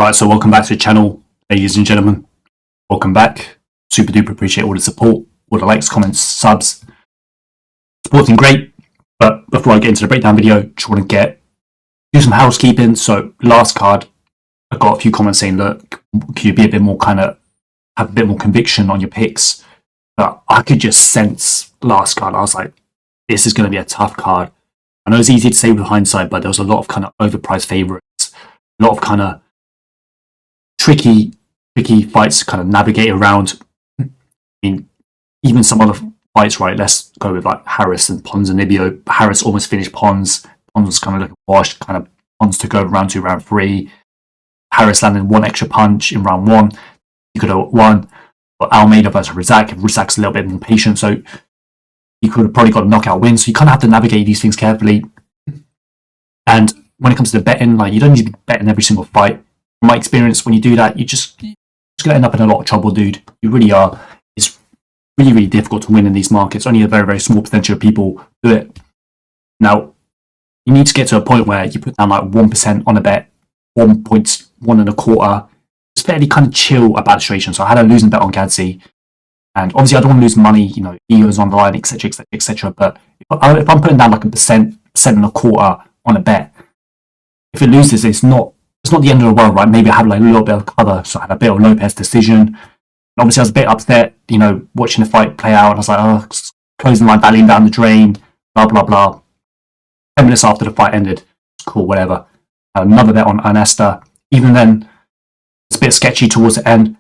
Right, so welcome back to the channel, ladies and gentlemen. Welcome back. Super duper appreciate all the support, all the likes, comments, subs. Supporting great, but before I get into the breakdown video, just want to do some housekeeping. So last card, I got a few comments saying, look, could you be a bit more have a bit more conviction on your picks? But I could just sense last card. I was like, this is going to be a tough card. I know it's easy to say with hindsight, but there was a lot of kind of overpriced favorites, a lot of kind of tricky fights to kind of navigate around. I mean, even some other fights, right? Let's go with like Harris and Ponzinibbio. Harris almost finished Pons. Pons was kind of looking washed. Kind of Pons took over round 2, round 3. Harris landed one extra punch in round 1. He could have won. But Almeida versus Rizak. Rizak's a little bit impatient, so he could have probably got a knockout win. So you kind of have to navigate these things carefully. And when it comes to betting, like, you don't need to be betting every single fight. From my experience, when you do that, you're just going to end up in a lot of trouble, dude. You really are. It's really, really difficult to win in these markets. Only a very, very small percentage of people do it. Now, you need to get to a point where you put down like 1% on a bet, 1.125. It's fairly kind of chill about the situation. So I had a losing bet on Gadzi. And obviously, I don't want to lose money, you know, egos on the line, etc., etc., etc. But if I'm putting down like a percent and a quarter on a bet, if it loses, it's not the end of the world, right? Maybe I had like a little bit of cover, so I had a bit of Lopez decision. And obviously, I was a bit upset, you know, watching the fight play out. And I was like, oh, closing my value down the drain, blah, blah, blah. 10 minutes after the fight ended, it's cool, whatever. Another bet on Ernesta. Even then, it's a bit sketchy towards the end,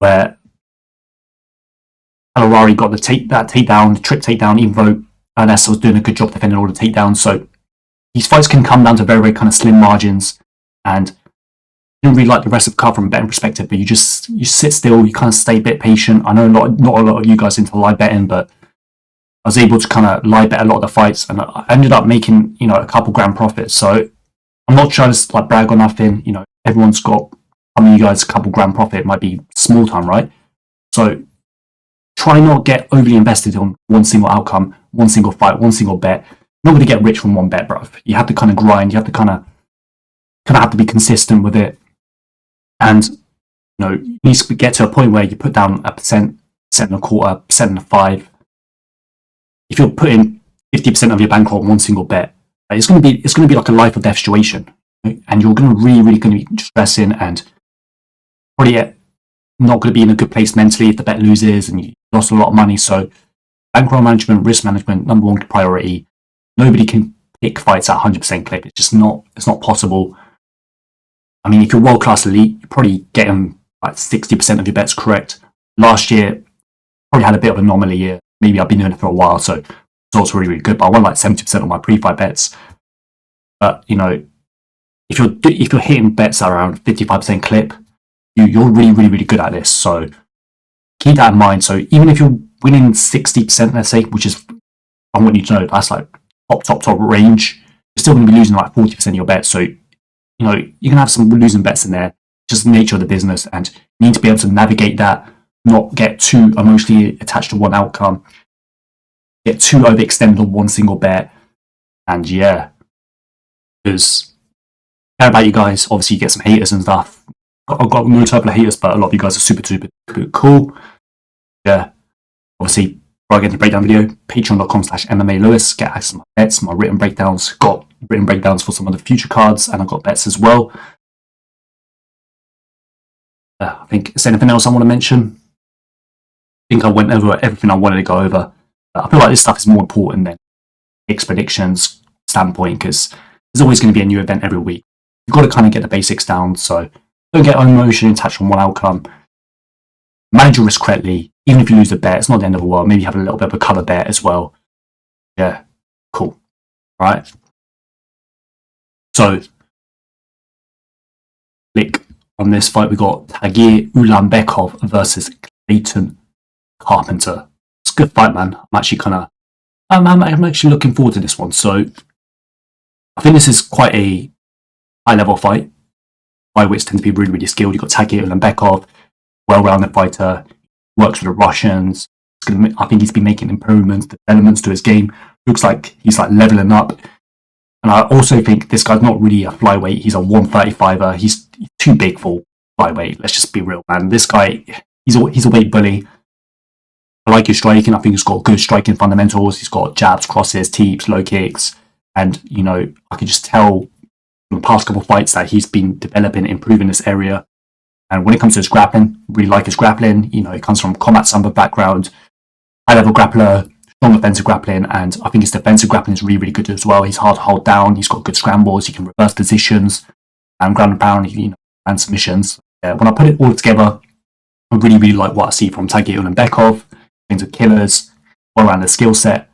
where Ferreira got the takedown, the trick takedown, even though Ernesta was doing a good job defending all the takedowns. So these fights can come down to very, very kind of slim margins. And I didn't really like the rest of the card from a betting perspective, but you sit still, you kind of stay a bit patient. I know not a lot of you guys into live betting, but I was able to kind of live bet a lot of the fights, and I ended up making, you know, a couple grand profits. So I'm not trying to like brag or nothing. You know, everyone's got, some of you guys, a couple grand profit. It might be small time, right? So try not get overly invested on one single outcome, one single fight, one single bet. You're not going to get rich from one bet, bro. You have to kind of grind. You have to kind of have to be consistent with it. And, you know, you need to get to a point where you put down a percent and a quarter, 5%. If you're putting 50% of your bankroll on one single bet, it's going to be like a life or death situation, right? And you're going to really going to be stressing and probably not going to be in a good place mentally if the bet loses and you lost a lot of money. So bankroll management, risk management, number one priority. Nobody can pick fights at 100% clip. It's not possible. I mean, if you're world-class elite, you're probably getting like 60% of your bets correct. Last year, probably had a bit of an anomaly year. Maybe I've been doing it for a while, so it's also really, really good. But I won like 70% of my pre-fight bets. But, you know, if you're hitting bets around 55% clip, you're really, really, really good at this. So keep that in mind. So even if you're winning 60%, let's say, which is, I want you to know, that's like top range, you're still going to be losing like 40% of your bets. So, you know, you can have some losing bets in there, just the nature of the business, and you need to be able to navigate that, not get too emotionally attached to one outcome, get too overextended on one single bet. And yeah, because I care about you guys. Obviously, you get some haters and stuff. I've got no type of haters, but a lot of you guys are super cool. Yeah, obviously, before I get into the breakdown video, patreon.com/MMA Lewis, get access to my bets, my written breakdowns. Got written breakdowns for some of the future cards, and I've got bets as well. I think, is there anything else I want to mention? I think I went over everything I wanted to go over. I feel like this stuff is more important than picks, predictions standpoint, because there's always going to be a new event every week. You've got to kind of get the basics down, so don't get emotionally attached on one outcome. Manage your risk correctly. Even if you lose a bet, it's not the end of the world. Maybe have a little bit of a cover bet as well. Yeah, cool. All right. So, click on this fight. We got Tagir Ulanbekov versus Clayton Carpenter. It's a good fight, man. I'm actually looking forward to this one. So, I think this is quite a high-level fight. Flyweights tend to be really, really skilled. You've got Tagir Ulanbekov, well-rounded fighter, works with the Russians. I think he's been making improvements, developments to his game. Looks like he's like leveling up. And I also think this guy's not really a flyweight. He's a 135er. He's too big for flyweight. Let's just be real, man. This guy, he's a weight bully. I like his striking. I think he's got good striking fundamentals. He's got jabs, crosses, teeps, low kicks. And, you know, I can just tell from the past couple of fights that he's been developing, improving this area. And when it comes to his grappling, really like his grappling. You know, he comes from combat sambo background, high-level grappler, strong offensive grappling, and I think his defensive grappling is really, really good as well. He's hard to hold down. He's got good scrambles. He can reverse positions and ground and pound, you know, and submissions. When I put it all together, I really, really like what I see from Tagir Ulanbekov. Things are killers, all around the skill set.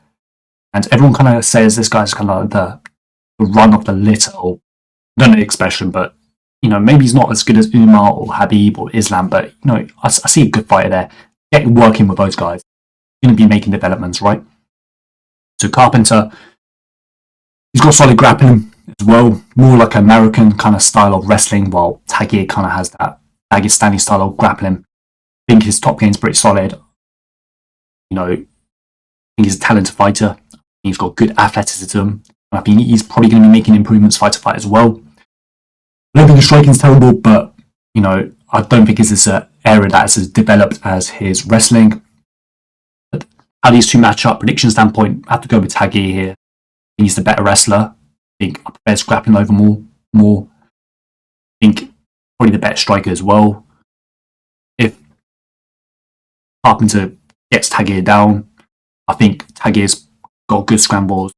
And everyone kind of says this guy's kind of like the run of the litter, or I don't know the expression, but, you know, maybe he's not as good as Umar or Habib or Islam, but, you know, I see a good fighter there. Getting working with those guys. Going to be making developments, right? So Carpenter, he's got solid grappling as well, more like American kind of style of wrestling, while Tagir kind of has that Dagestani style of grappling. I think his top game's pretty solid. You know, I think he's a talented fighter. He's got good athleticism. I think he's probably going to be making improvements fight to fight as well. I don't think his striking's terrible, but, you know, I don't think it's an area that's as developed as his wrestling. But how these two match up, prediction standpoint, I have to go with Tagir here. I think he's the better wrestler. I think I prefer his grappling over more. I think probably the better striker as well. If Carpenter gets Tagir down, I think Tagir's got good scrambles.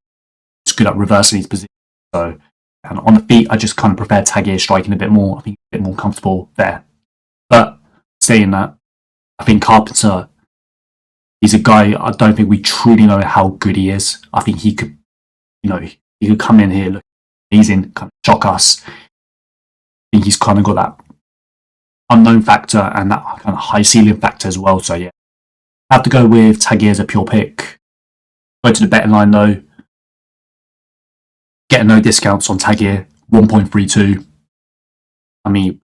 He's good at reversing his position. So, and on the feet, I just kind of prefer Tagir striking a bit more. I think he's a bit more comfortable there. But saying that, I think Carpenter, he's a guy, I don't think we truly know how good he is. I think he could, you know, he could come in here, look amazing, kind of shock us. I think he's kind of got that unknown factor and that kind of high ceiling factor as well. So yeah, I have to go with Tagir as a pure pick. Go to the betting line though. Getting no discounts on Tagir, 1.32. I mean,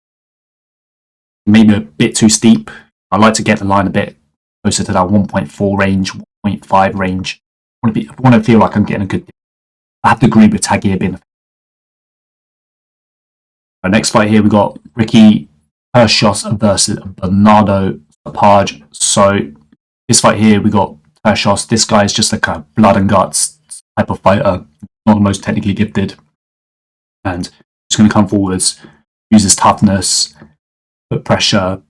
maybe a bit too steep. I like to get the line a bit closer to that 1.4 range, 1.5 range. I want to feel like I'm getting a good deal. I have to agree with Tagir being. Our next fight here, we got Ricky Turcios versus Benardo Sopaj. So this fight here, we got Turcios. This guy is just like a blood and guts type of fighter, not the most technically gifted, and he's going to come forwards, use his toughness, put pressure,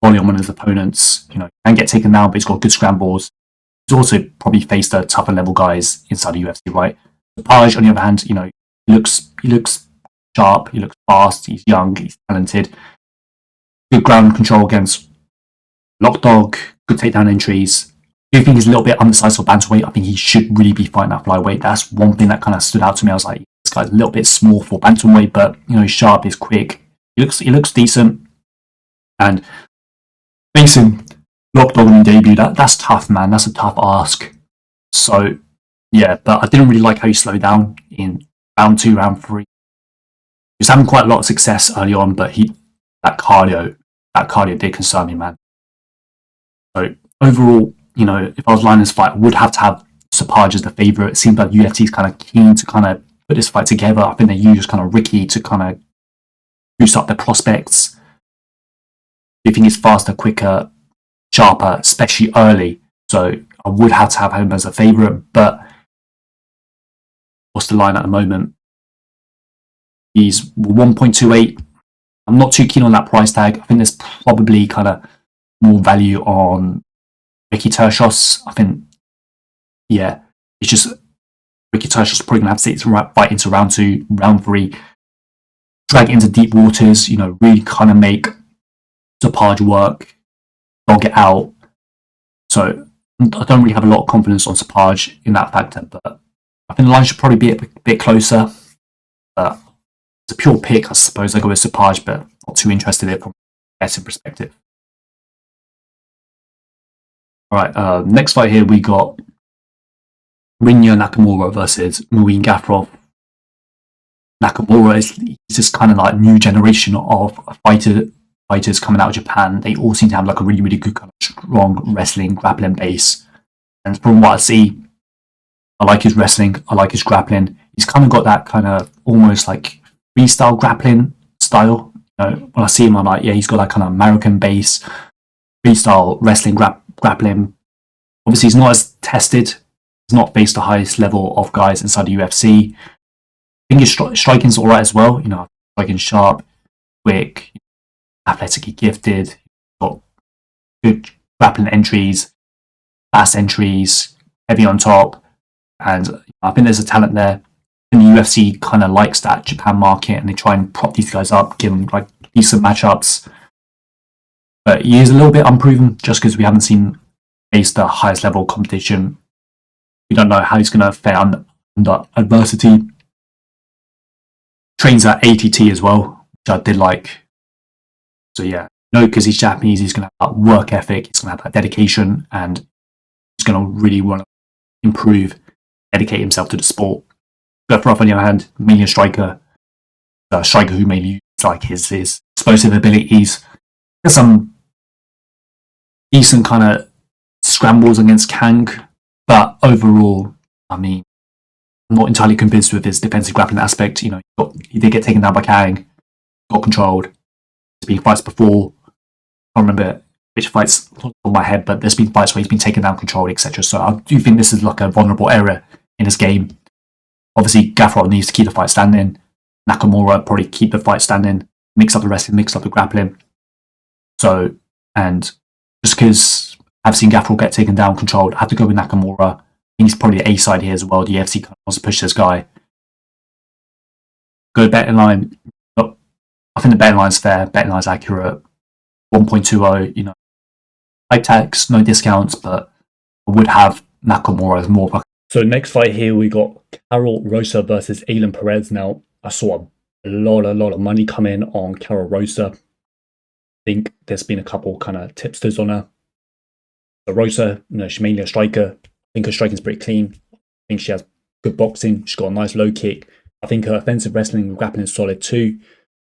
volume on his opponents. You know, can get taken down, but he's got good scrambles. He's also probably faced the tougher level guys inside the UFC, right? Sopaj, on the other hand, you know, he looks sharp, he looks fast, he's young, he's talented. Good ground control against Lockdog, good takedown entries. I do think he's a little bit undersized for bantamweight. I think he should really be fighting at flyweight. That's one thing that kind of stood out to me. I was like, this guy's a little bit small for bantamweight, but, you know, he's sharp, he's quick, he looks decent. And facing Lockdog on debut, that's tough, man. That's a tough ask. So yeah, but I didn't really like how he slowed down in round 2, round 3. He was having quite a lot of success early on, but that cardio did concern me, man. So overall, you know, if I was lining this fight, I would have to have Sopaj as the favourite. It seems like UFC is kind of keen to kind of put this fight together. I think they use kind of Ricky to kind of boost up their prospects. I think he's faster, quicker, sharper, especially early. So I would have to have him as a favourite, but what's the line at the moment? He's 1.28. I'm not too keen on that price tag. I think there's probably kind of more value on Ricky Turcios. I think, yeah, it's just Ricky Turcios probably going to have to take the fight into round 2, round 3, drag it into deep waters, you know, really kind of make Sopaj work, dog it out. So I don't really have a lot of confidence on Sopaj in that factor, but I think the line should probably be a bit closer. But it's a pure pick, I suppose. I go with Sopaj, but not too interested in it from a betting perspective. Alright, next fight here we got Rinya Nakamura versus Muin Gafurov. Nakamura is just kind of like new generation of fighters coming out of Japan. They all seem to have like a really, really good kind of strong wrestling, grappling base. And from what I see, I like his wrestling, I like his grappling. He's kind of got that kind of almost like freestyle grappling style. when I see him, I'm like, yeah, he's got that kind of American base, freestyle wrestling, grappling. Obviously, he's not as tested. He's not faced the highest level of guys inside the UFC. I think his striking's all right as well. Striking sharp, quick, athletically gifted. Got good grappling entries, fast entries, heavy on top, and I think there's a talent there. And the UFC kind of likes that Japan market, and they try and prop these guys up, give them like decent matchups. But he is a little bit unproven just because we haven't seen face the highest level competition. We don't know how he's going to fare under adversity. Trains at ATT as well, which I did like. So yeah, because he's Japanese, he's going to have that work ethic, he's going to have that dedication, and he's going to really want to improve, dedicate himself to the sport. Gafurov, on the other hand, mainly a striker who mainly uses like his explosive abilities. There's some decent kind of scrambles against Kang, but overall, I mean, I'm not entirely convinced with his defensive grappling aspect. He did get taken down by Kang, got controlled. There's been fights before. I can't remember which fights on my head, but there's been fights where he's been taken down, controlled, etc. So I do think this is like a vulnerable area in his game. Obviously, Gafurov needs to keep the fight standing. Nakamura probably keep the fight standing, mix up the wrestling, mix up the grappling. So, and just because I've seen Gafurov get taken down, controlled, I have to go with Nakamura. He's probably the A side here as well. The UFC kind of wants to push this guy. Go betting line. I think the betting line's fair. Betting line's accurate. 1.20. High tax, no discounts, but I would have Nakamura as more. So next fight here, we got Karol Rosa versus Ailín Perez. Now, I saw a lot of money come in on Karol Rosa. I think there's been a couple kind of tipsters on her. So Rosa, she's mainly a striker. I think her striking's pretty clean. I think she has good boxing. She's got a nice low kick. I think her offensive wrestling and grappling is solid too.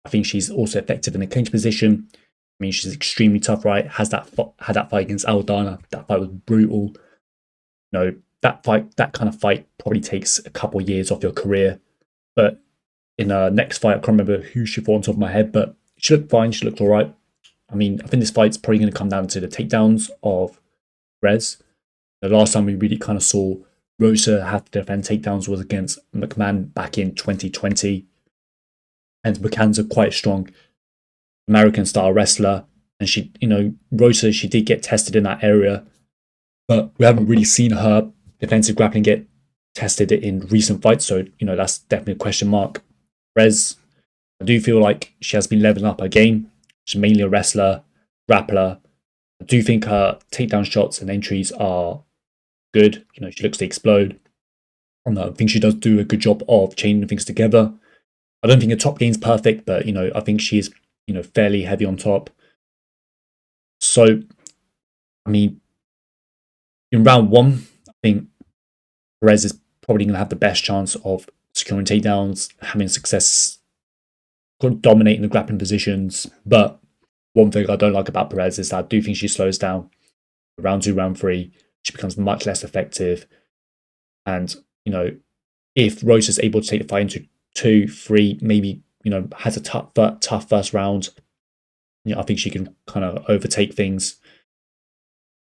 I think she's also effective in the clinch position. I mean, she's extremely tough, right? Had that fight against Aldana. That fight was brutal. That kind of fight probably takes a couple of years off your career. But in her next fight, I can't remember who she fought on top of my head, but she looked fine. She looked all right. I mean, I think this fight's probably going to come down to the takedowns of Perez. The last time we really kind of saw Rosa have to defend takedowns was against McMahon back in 2020. And McMahon's a quite strong American-style wrestler. And Rosa, she did get tested in that area. But we haven't really seen her defensive grappling get tested in recent fights. So, that's definitely a question mark. Perez, I do feel like she has been leveling up her game. She's mainly a wrestler, grappler. I do think her takedown shots and entries are good. She looks to explode. I think she does do a good job of chaining things together. I don't think her top game's perfect, but, I think she's, fairly heavy on top. So, I mean, in round one, I think Perez is probably going to have the best chance of securing takedowns, having success, dominating the grappling positions. But one thing I don't like about Perez is that I do think she slows down. Round two, round three, she becomes much less effective. And, if Rosa's able to take the fight into 2, 3, maybe, has a tough first round, I think she can kind of overtake things,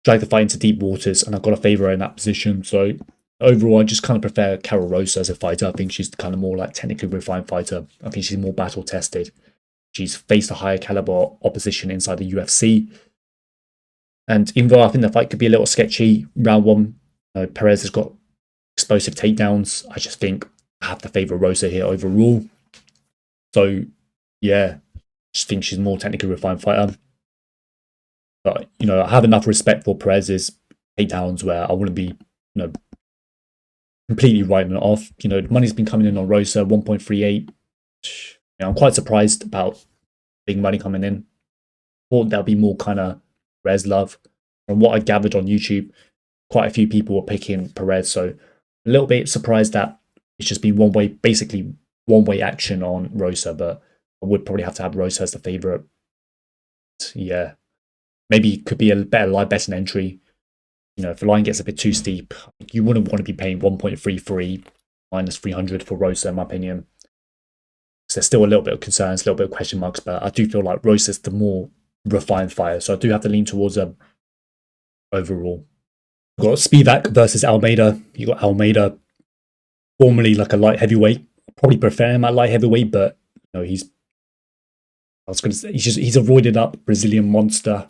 drag the fight into deep waters, and I've got to favour her in that position. So overall, I just kind of prefer Karol Rosa as a fighter. I think she's kind of more like technically refined fighter. I think she's more battle tested. She's faced a higher caliber opposition inside the UFC. And even though I think the fight could be a little sketchy, round one, Perez has got explosive takedowns. I just think I have to favour Rosa here overall. So yeah, I just think she's a more technically refined fighter. But, I have enough respect for Perez's takedowns where I wouldn't be, completely writing it off. The money's been coming in on Rosa, 1.38. I'm quite surprised about big money coming in. Thought there'll be more kind of Perez love. From what I gathered on YouTube, quite a few people were picking Perez, so a little bit surprised that it's just been basically one way action on Rosa, but I would probably have to have Rosa as the favourite. Yeah. Maybe it could be a better live betting entry. If the line gets a bit too steep, you wouldn't want to be paying 1.33 minus 300 for Rosa, in my opinion. there's still a little bit of concerns, a little bit of question marks, but I do feel like Rosa's the more refined fighter, so I do have to lean towards him overall. We've got Spivac versus Almeida. You got Almeida, formerly like a light heavyweight. Probably prefer him at light heavyweight, but you know, he's a roided up Brazilian monster.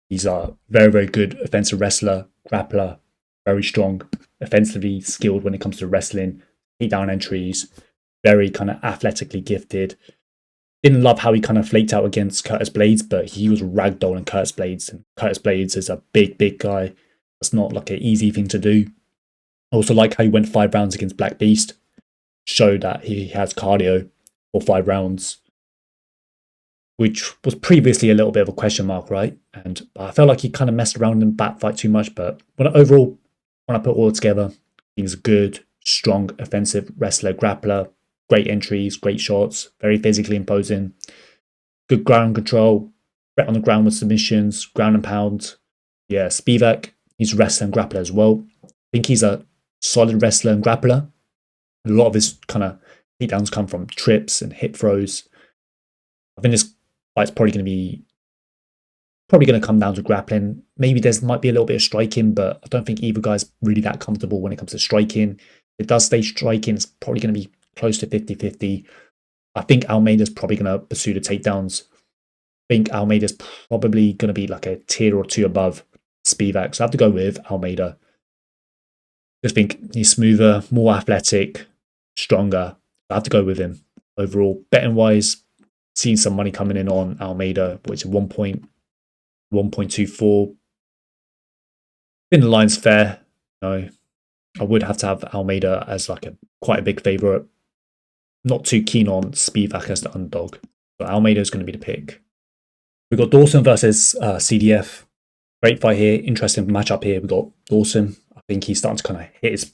He's a very, very good offensive wrestler, grappler, very strong, offensively skilled when it comes to wrestling, takedown entries, very kind of athletically gifted. Didn't love how he kind of flaked out against Curtis Blades, but he was ragdolling Curtis Blades. And Curtis Blades is a big, big guy. It's not like an easy thing to do. I also like how he went 5 rounds against Black Beast. Showed that he has cardio for 5 rounds, which was previously a little bit of a question mark, right? And I felt like he kind of messed around in back fight too much. But when I put all together, he's a good, strong, offensive wrestler, grappler, great entries, great shots, very physically imposing, good ground control, threat on the ground with submissions, ground and pound. Yeah, Spivac, he's a wrestler and grappler as well. I think he's a solid wrestler and grappler. A lot of his kind of takedowns come from trips and hip throws. I think this fight's probably going to come down to grappling. Maybe might be a little bit of striking, but I don't think either guy's really that comfortable when it comes to striking. If it does stay striking, it's probably going to be close to 50-50. I think Almeida's probably going to pursue the takedowns. I think Almeida's probably going to be like a tier or 2 above Spivac. So I have to go with Almeida. Just think he's smoother, more athletic, stronger. I have to go with him. Overall, betting wise, seeing some money coming in on Almeida, which is 1.24. I think the line's fair. No, I would have to have Almeida as like quite a big favourite. Not too keen on Spivac as the underdog. But Almeida is going to be the pick. We've got Dawson versus CDF. Great fight here. Interesting matchup here. We've got Dawson. I think he's starting to kind of hit his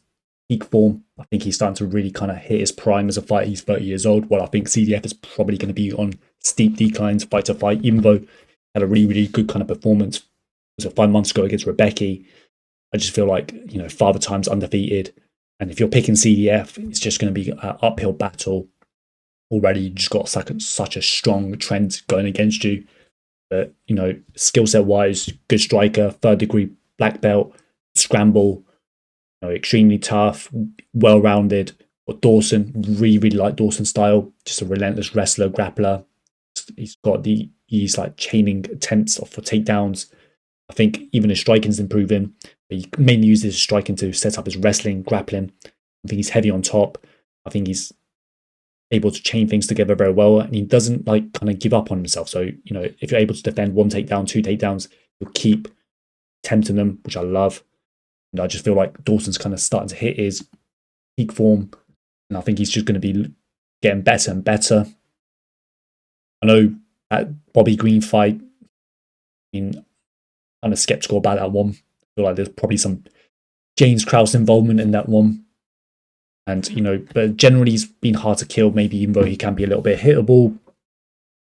peak form. I think he's starting to really kind of hit his prime as a fighter. He's 30 years old. Well, I think CDF is probably going to be on steep declines fight to fight, even though he had a really, really good kind of performance. Was it 5 months ago against Rebecca? I just feel like, you know, Father Time's undefeated. And if you're picking CDF, it's just going to be an uphill battle. Already, you just got such a strong trend going against you. But, you know, skill set wise, good striker, 3rd degree black belt, scramble, you know, extremely tough, well rounded. But Dawson, really, really like Dawson's style. Just a relentless wrestler, grappler. He's like chaining attempts for takedowns. I think even his striking's improving. But he mainly uses his striking to set up his wrestling, grappling. I think he's heavy on top. I think he's able to chain things together very well, and he doesn't like kind of give up on himself. So, you know, if you're able to defend 1 takedown, 2 takedowns, you'll keep tempting them, which I love. And I just feel like Dawson's kind of starting to hit his peak form, and I think he's just going to be getting better and better. I know that Bobby Green fight, I'm kind of skeptical about that one. I feel like there's probably some James Krause involvement in that one. And, you know, but generally he's been hard to kill, maybe even though he can be a little bit hittable.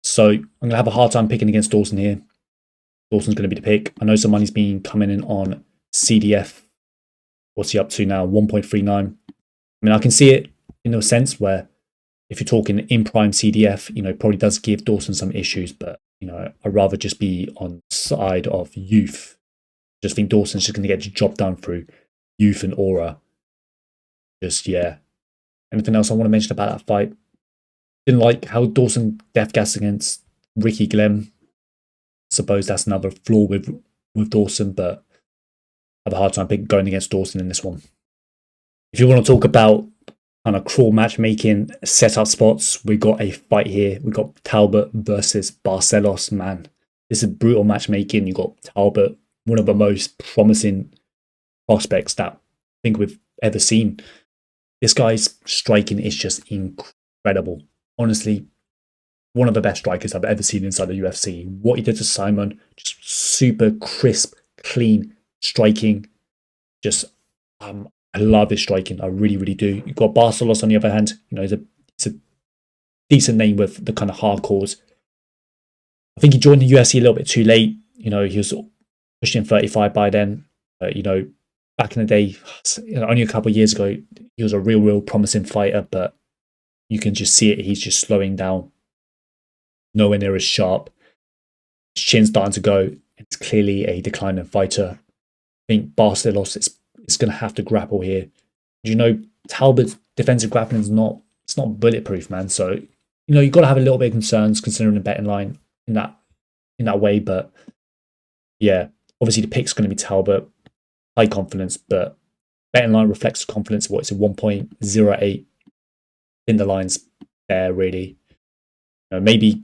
So I'm going to have a hard time picking against Dawson here. Dawson's going to be the pick. I know some money's been coming in on CDF. What's he up to now? 1.39. I mean, I can see it in a sense where if you're talking in prime CDF, you know, probably does give Dawson some issues, but, you know, I'd rather just be on the side of youth. Just think Dawson's just going to get the job done through youth and aura. Just, yeah. Anything else I want to mention about that fight? Didn't like how Dawson death gassed against Ricky Glenn. Suppose that's another flaw with Dawson, but I have a hard time going against Dawson in this one. If you want to talk about kind of cruel matchmaking, setup spots, we got a fight here. We got Talbott versus Barcelos. Man, this is brutal matchmaking. You got Talbott, one of the most promising prospects that I think we've ever seen. This guy's striking is just incredible. Honestly, one of the best strikers I've ever seen inside the UFC. What he did to Simon, just super crisp, clean striking. Just, I love his striking. I really, really do. You've got Barcelos on the other hand. You know, he's a decent name with the kind of hardcores. I think he joined the UFC a little bit too late. You know, he was pushing 35 by then. You know, back in the day, only a couple of years ago, he was a real promising fighter, but you can just see it. He's just slowing down. Nowhere near as sharp. His chin's starting to go. It's clearly a declining fighter. I think Barcelos is going to have to grapple here. You know, Talbott's defensive grappling is not bulletproof, man. So, you know, you've got to have a little bit of concerns considering the betting line in that way. But yeah, obviously the pick's going to be Talbott, high confidence, but betting line reflects the confidence of what's a 1.08 in the lines there, really. You know, maybe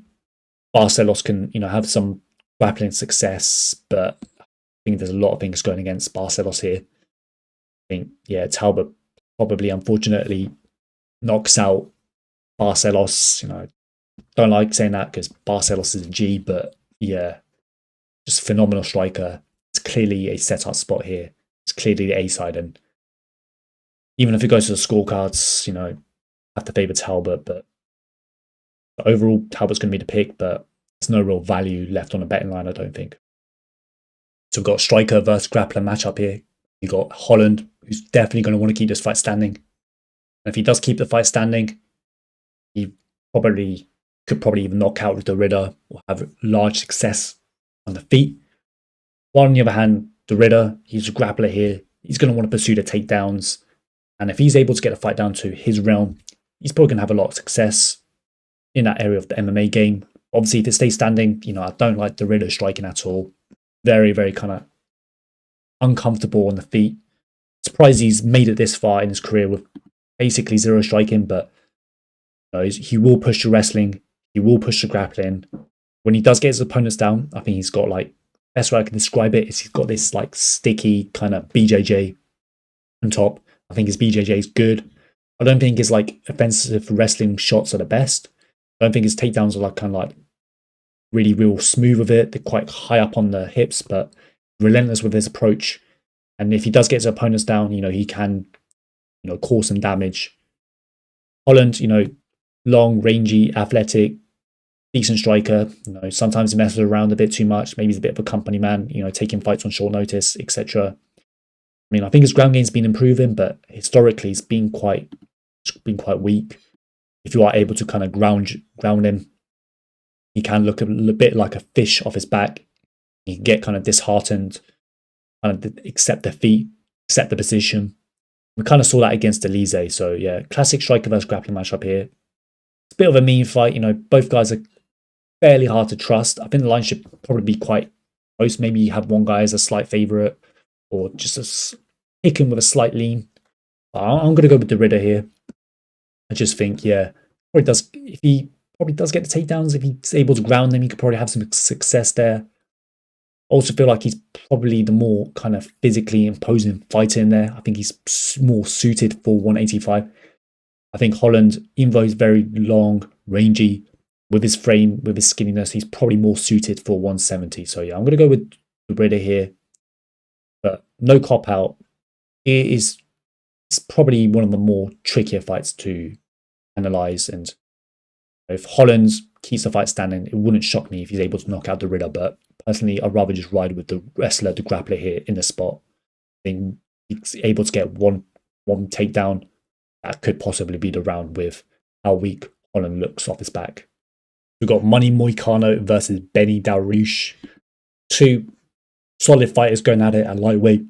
Barcelos can, you know, have some grappling success, but I think there's a lot of things going against Barcelos here. I think, yeah, Talbott probably, unfortunately, knocks out Barcelos. You know, don't like saying that because Barcelos is a G, but yeah, just phenomenal striker. It's clearly a set-up spot here. It's clearly the A side, and even if it goes to the scorecards, you know, I have to favour Talbott, but overall, Talbott's going to be the pick, but there's no real value left on the betting line, I don't think. So we've got striker versus grappler matchup here. You've got Holland, who's definitely going to want to keep this fight standing. And if he does keep the fight standing, he could probably even knock out Derrida or have large success on the feet. While on the other hand, Derrida, he's a grappler here. He's going to want to pursue the takedowns. And if he's able to get the fight down to his realm, he's probably going to have a lot of success in that area of the MMA game. Obviously, if it stays standing, you know, I don't like Derrida striking at all. Very, very kind of uncomfortable on the feet. Surprised he's made it this far in his career with basically zero striking, but you know, he will push the wrestling. He will push the grappling. When he does get his opponents down, I think he's got, like, best way I can describe it is he's got this like sticky kind of BJJ on top. I think his BJJ is good. I don't think his like offensive wrestling shots are the best. I don't think his takedowns are like kind of like really real smooth with it. They're quite high up on the hips, but relentless with his approach. And if he does get his opponents down, you know, he can, you know, cause some damage. Holland, you know, long, rangy, athletic, decent striker. You know, sometimes he messes around a bit too much. Maybe he's a bit of a company man, you know, taking fights on short notice, etc. I mean, I think his ground game's been improving, but historically he's been quite weak. If you are able to kind of ground him, he can look a little bit like a fish off his back. He can get kind of disheartened, kind of accept defeat, accept the position. We kind of saw that against Elise. So yeah, classic striker versus grappling matchup here. It's a bit of a mean fight. You know, both guys are fairly hard to trust. I think the line should probably be quite close. Maybe you have one guy as a slight favourite or just a pick him with a slight lean. I'm going to go with Derrida here. I just think, yeah, if he probably does get the takedowns, if he's able to ground them, he could probably have some success there. Also feel like he's probably the more kind of physically imposing fighter in there. I think he's more suited for 185. I think Holland, even though he's very long, rangy, with his frame, with his skinniness, he's probably more suited for 170. So yeah, I'm going to go with Derrida here. But no cop-out. It's probably one of the more trickier fights to analyse. And if Holland keeps the fight standing, it wouldn't shock me if he's able to knock out Derrida. But personally, I'd rather just ride with the wrestler, the grappler here in the spot. I think he's able to get one takedown. That could possibly be the round with how weak Holland looks off his back. We've got Money Moicano versus Benny Dariush. Two solid fighters going at it at lightweight.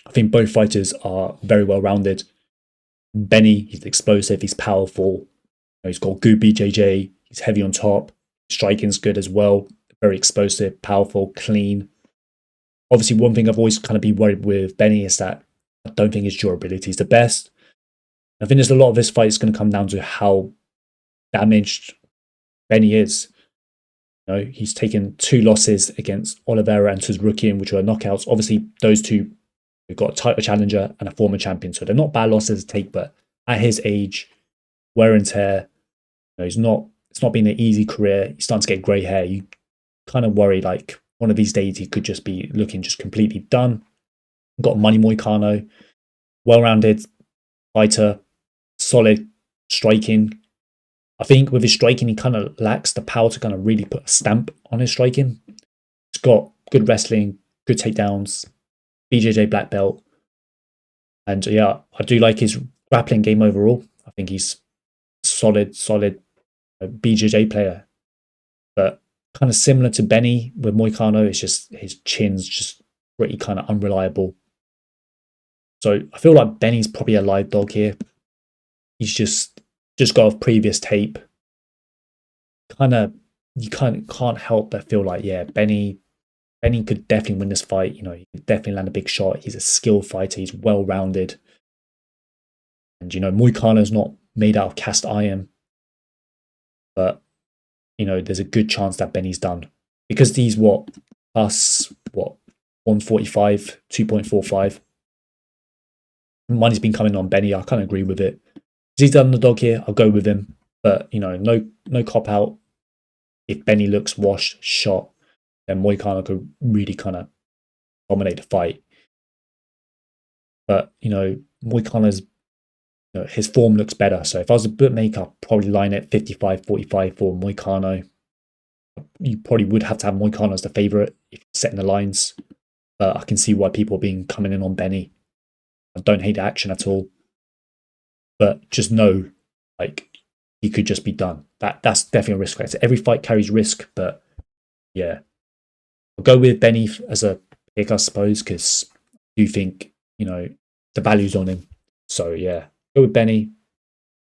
I think both fighters are very well rounded. Benny, he's explosive, he's powerful. He's got good BJJ, he's heavy on top. Striking's good as well. Very explosive, powerful, clean. Obviously, one thing I've always kind of been worried with Benny is that I don't think his durability is the best. I think there's a lot of this fight is going to come down to how damaged Benny is. You know, he's taken 2 losses against Oliveira and Tsarukyan, which were knockouts. Obviously, those two, we've got a title challenger and a former champion, so they're not bad losses to take. But at his age, wear and tear, you know, it's not been an easy career. He's starting to get grey hair. You kind of worry like one of these days he could just be looking just completely done. We've got Money Moicano, well-rounded fighter, solid striking. I think with his striking, he kind of lacks the power to kind of really put a stamp on his striking. He's got good wrestling, good takedowns, BJJ black belt. And yeah, I do like his grappling game overall. I think he's solid BJJ player. But kind of similar to Benny with Moicano, it's just his chin's just pretty kind of unreliable. So I feel like Benny's probably a live dog here. He's just got off previous tape. You can't help but feel like, yeah, Benny could definitely win this fight. You know, he could definitely land a big shot. He's a skilled fighter. He's well-rounded. And, you know, Moicano's not made out of cast iron. But, you know, there's a good chance that Benny's done. Because these, plus 145, 2.45. Money's been coming on Benny. I can't agree with it. He's done the dog here. I'll go with him. But, you know, no cop out. If Benny looks washed, shot, then Moicano could really kind of dominate the fight. But, you know, Moicano's, you know, his form looks better. So if I was a bookmaker, I'd probably line it 55-45 for Moicano. You probably would have to have Moicano as the favourite if you're setting the lines. I can see why people are coming in on Benny. I don't hate the action at all. But just know, like, he could just be done. That's definitely a risk factor. Every fight carries risk, but yeah. I'll go with Benny as a pick, I suppose, because I do think, you know, the value's on him. So yeah, go with Benny.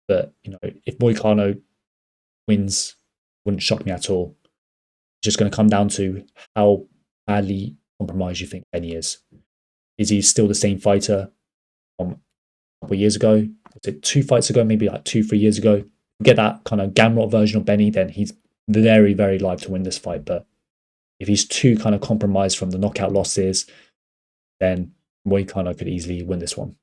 But, you know, if Moicano wins, wouldn't shock me at all. It's just going to come down to how badly compromised you think Benny is. Is he still the same fighter from a couple of years ago? Was it 2 fights ago? Maybe like 2-3 years ago? Get that kind of Gamrot version of Benny, then he's very, very live to win this fight. But if he's too kind of compromised from the knockout losses, then Moicano could easily win this one.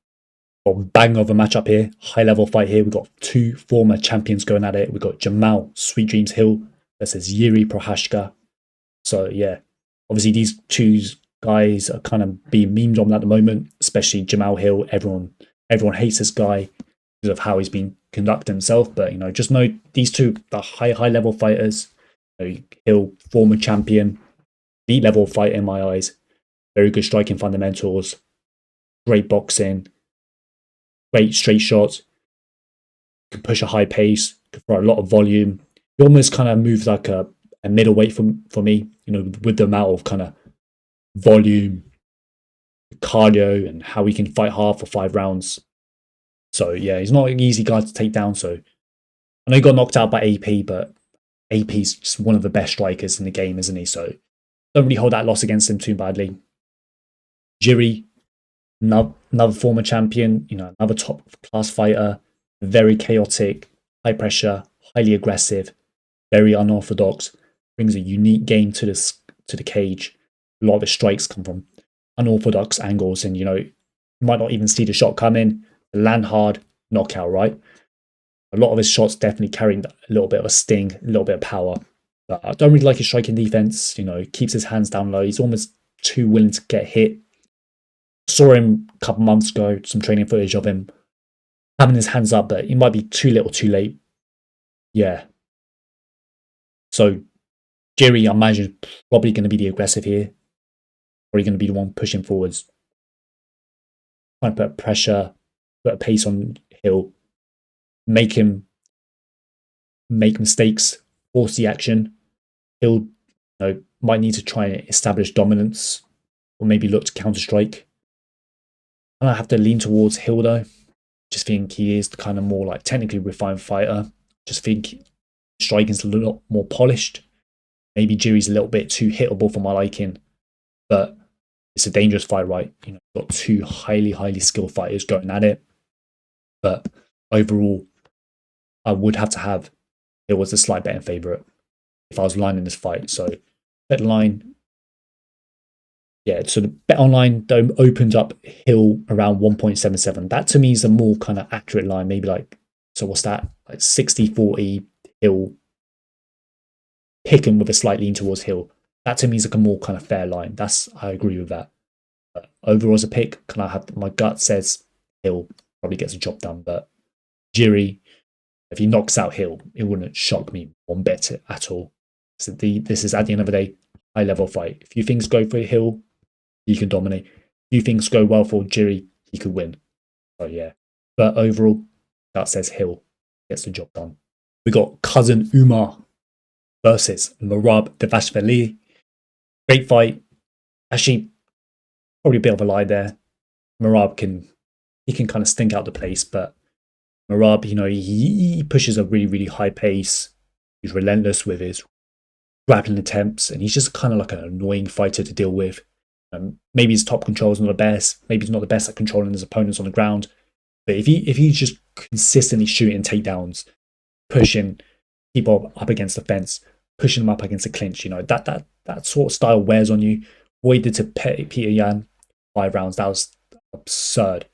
Got bang of a matchup here, high level fight here. We've got 2 former champions going at it. We've got Jamal Sweet Dreams Hill versus Yuri Prochazka. So yeah, obviously these 2 guys are kind of being memed on at the moment, especially Jamal Hill. Everyone hates this guy because of how he's been conducting himself. But, you know, just know these 2 are high level fighters. You know, Hill, former champion, elite level fighter in my eyes. Very good striking fundamentals, great boxing, great straight shots, can push a high pace, can throw a lot of volume. He almost kind of moves like a middleweight for me, you know, with the amount of kind of volume, cardio, and how he can fight hard for 5 rounds. So yeah, he's not an easy guy to take down. So I know he got knocked out by AP, but AP's just one of the best strikers in the game, isn't he? So don't really hold that loss against him too badly. Jiri, another former champion, you know, another top class fighter, very chaotic, high pressure, highly aggressive, very unorthodox, brings a unique game to the cage. A lot of his strikes come from unorthodox angles, and, you know, you might not even see the shot come in, land hard, knockout, right? A lot of his shots definitely carrying a little bit of a sting, a little bit of power. But I don't really like his striking defense. You know, keeps his hands down low. He's almost too willing to get hit. Saw him a couple months ago, some training footage of him having his hands up, but he might be too little too late. Yeah. So Jerry, I imagine, probably going to be the aggressive here. Probably going to be the one pushing forwards. Trying to put pressure, put a pace on Hill. Make him make mistakes, force the action. Hill, you know, might need to try and establish dominance, or maybe look to counter-strike. And I have to lean towards Hill though. Just think he is the kind of more like technically refined fighter. Just think striking's a little more polished. Maybe Jiri's a little bit too hittable for my liking, but it's a dangerous fight, right? You know, got 2 highly skilled fighters going at it. But overall, I would have to have Hill as a slight betting favourite if I was lining this fight. So bet line, yeah. So the bet online opens up Hill around 1.77. That to me is a more kind of accurate line. Maybe like, so what's that? Like 60-40 Hill. Picking with a slight lean towards Hill. That to me is like a more kind of fair line. I agree with that. But overall as a pick, can I have my gut says Hill probably gets a job done, but Jiri, if he knocks out Hill, it wouldn't shock me one bit at all. So this is at the end of the day, high level fight. If you things go for Hill, he can dominate. If you things go well for Jiri, he could win. So yeah. But overall, that says Hill gets the job done. We got cousin Umar versus Merab Dvalishvili. Great fight. Actually, probably a bit of a lie there. Merab can kind of stink out the place, but Merab, he pushes a really, really high pace. He's relentless with his grappling attempts, and he's just kind of like an annoying fighter to deal with. Maybe his top control is not the best. Maybe he's not the best at controlling his opponents on the ground. But if he's just consistently shooting takedowns, pushing people up against the fence, pushing them up against the clinch, that sort of style wears on you. What he did to Peter Yan 5 rounds, that was absurd.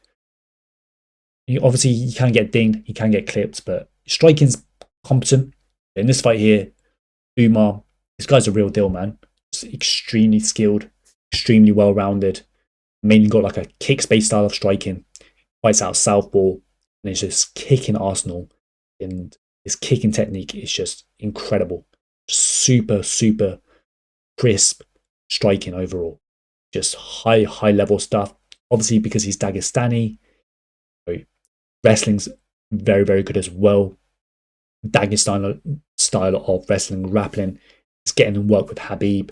Obviously, he can get dinged, he can get clipped, but striking's competent. In this fight here, Umar, this guy's a real deal, man. Just extremely skilled, extremely well-rounded. Mainly got like a kick-based style of striking. Fights out southpaw, and it's just kicking Arsenal. And his kicking technique is just incredible. Super, super crisp striking overall. Just high level stuff. Obviously, because he's Dagestani, wrestling's very, very good as well. Dagestan style of wrestling, grappling. He's getting in work with Habib.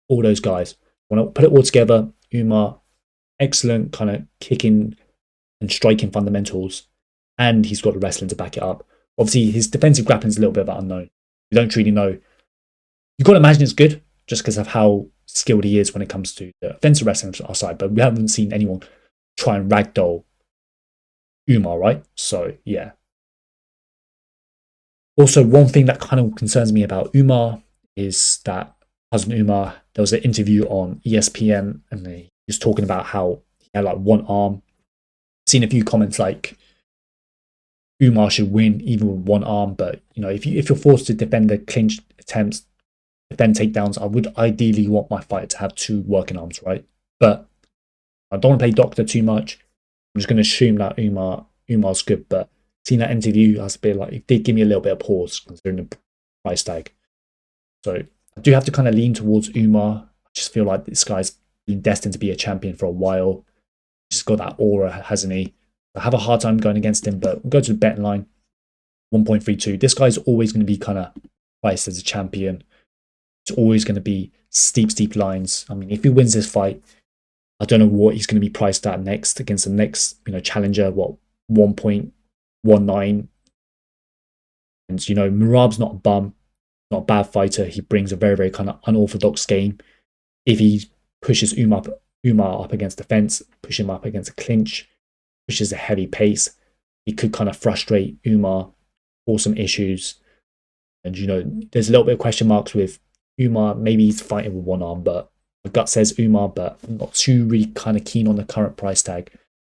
All those guys. When I put it all together, Umar, excellent kind of kicking and striking fundamentals, and he's got the wrestling to back it up. Obviously, his defensive grappling is a little bit of an unknown. We don't really know. You've got to imagine it's good just because of how skilled he is when it comes to the offensive wrestling on our side, but we haven't seen anyone try and ragdoll Umar, right? So, yeah. Also, one thing that kind of concerns me about Umar is that cousin Umar, there was an interview on ESPN, and he was talking about how he had like one arm. Seen a few comments like Umar should win even with one arm, but if you're forced to defend the clinch attempts, defend takedowns, I would ideally want my fighter to have 2 working arms, right? But I don't want to play doctor too much. I'm just going to assume that Umar's good, but seeing that interview, I was a bit like, it did give me a little bit of pause considering the price tag. So I do have to kind of lean towards Umar. I just feel like this guy's been destined to be a champion for a while. He's got that aura, hasn't he? I have a hard time going against him, but we'll go to the betting line. 1.32. This guy's always going to be kind of priced as a champion. It's always going to be steep lines. I mean, if he wins this fight, I don't know what he's going to be priced at next against the next, challenger. What, 1.19? And Merab's not a bum, not a bad fighter. He brings a very, very kind of unorthodox game. If he pushes Umar up against the fence, push him up against a clinch, pushes a heavy pace, he could kind of frustrate Umar, cause some issues. And there's a little bit of question marks with Umar. Maybe he's fighting with one arm, but my gut says Umar, but I'm not too really kind of keen on the current price tag.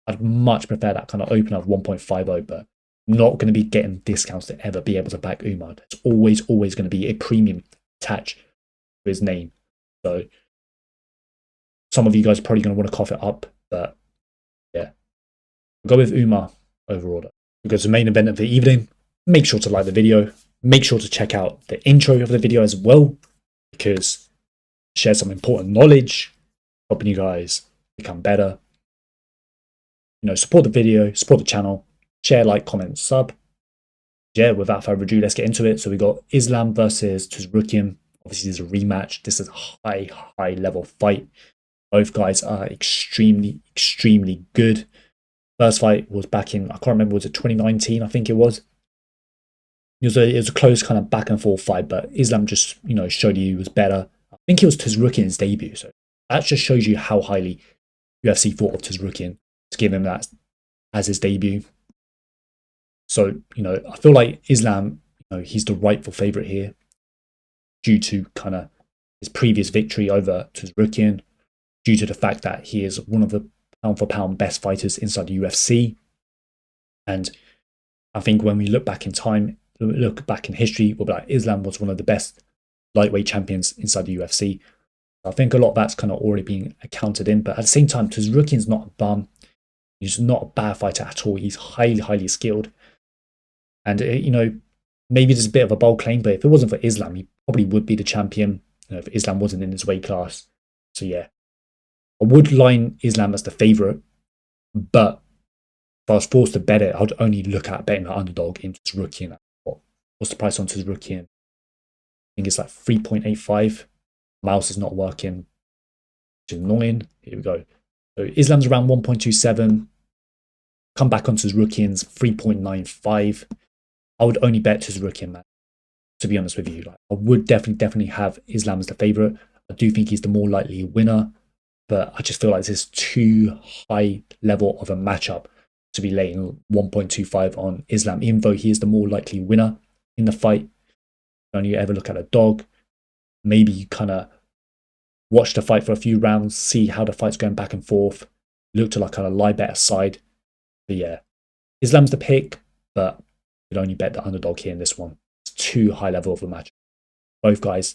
I'd much prefer that kind of open of 1.50, but I'm not going to be getting discounts to ever be able to back Umar. There's always going to be a premium attached to his name. So some of you guys are probably going to want to cough it up, but yeah. We'll go with Umar overall. We'll go to the main event of the evening. Make sure to like the video. Make sure to check out the intro of the video as well, because I share some important knowledge, helping you guys become better. Support the video, support the channel, share, like, comment, sub. Yeah, without further ado, let's get into it. So we got Islam versus Tsarukyan. Obviously, this is a rematch. This is a high level fight. Both guys are extremely good. First fight was back in, I can't remember, was it 2019? I think it was. It was a close kind of back and forth fight, but Islam just, showed he was better. I think it was Tsarukyan's debut. So that just shows you how highly UFC thought of Tsarukyan to give him that as his debut. So, I feel like Islam, he's the rightful favourite here due to kind of his previous victory over Tsarukyan, due to the fact that he is one of the pound for pound best fighters inside the UFC. And I think when we look back in time, look back in history, we'll be like, Islam was one of the best lightweight champions inside the UFC. I think a lot of that's kind of already being accounted in, but at the same time, Tsarukyan's not a bum. He's not a bad fighter at all. He's highly skilled. And, maybe there's a bit of a bold claim, but if it wasn't for Islam, he probably would be the champion if Islam wasn't in his weight class. So, yeah. I would line Islam as the favourite, but if I was forced to bet it, I'd only look at betting the underdog into Tsarukyan. What's the price on Tsarukyan? I think it's like 3.85. Mouse is not working, which is annoying. Here we go. So Islam's around 1.27. Come back onto Tsarukyan's 3.95. I would only bet Tsarukyan, man. To be honest with you, like, I would definitely have Islam as the favorite. I do think he's the more likely winner, but I just feel like this is too high level of a matchup to be laying 1.25 on Islam, even though he is the more likely winner in the fight. When you ever look at a dog, maybe you kind of watch the fight for a few rounds, see how the fight's going back and forth, look to like kind of lie bet aside. But yeah, Islam's the pick, but you'd only bet the underdog here in this one. It's too high level of a match. Both guys,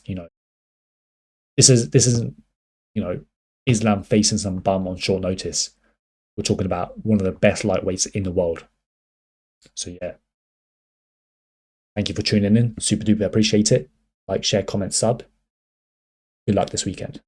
this isn't, Islam facing some bum on short notice. We're talking about one of the best lightweights in the world. So yeah. Thank you for tuning in. Super duper appreciate it. Like, share, comment, sub. Good luck this weekend.